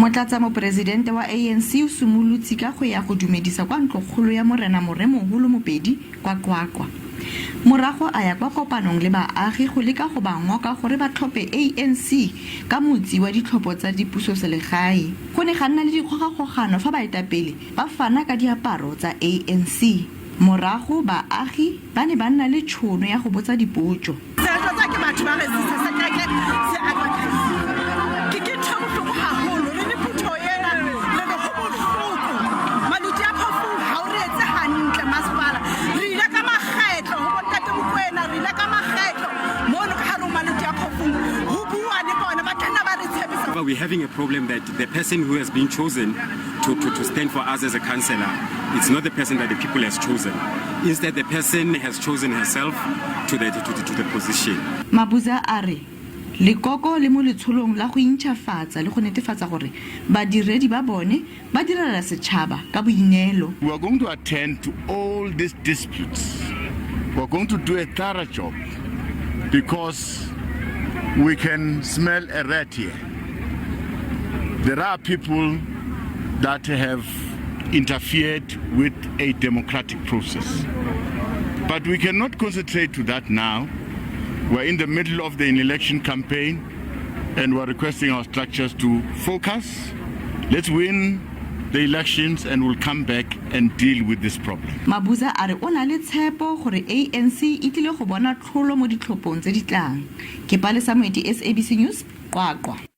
Motlatsa mopresidente wa ANC o simolotse ka go ya go dumedisa kwa ntlokgolo ya Morena Moremoholo Mopedi kwa Qwaqwa. Morago a ya kwa kopanong le baagi go leka go ba ngoka gore ba tlhophe ANC ka motsi wa ditlhopho tsa dipusoselegae. Go ne ga nna le dikgogakgogano fa baetapele ba fana ka diaparo tsa ANC. Morago baagi ba ne ba nna le tšhono ya go botsa dipotso. We're having a problem that the person who has been chosen to stand for us as a councillor, it's not the person that the people has chosen. Instead, the person has chosen herself to the position. Mabuza are lekoko le mo letsholong la go intšhafatsa le go netefatsa gore badiredi ba bone ba direla setšhaba ka boineelo. We are going to attend to all these disputes. We are going to do a thorough job because we can smell a rat here. There are people that have interfered with a democratic process. But we cannot concentrate to that now. We're in the middle of the election campaign and we're requesting our structures to focus. Let's win the elections and we'll come back and deal with this problem. Mabuza are ona le tshepo gore ANC e tlile go bona tlholo mo ditlhophong tse di tlang. Ke Palesa Moeti, SABC News, Qwaqwa.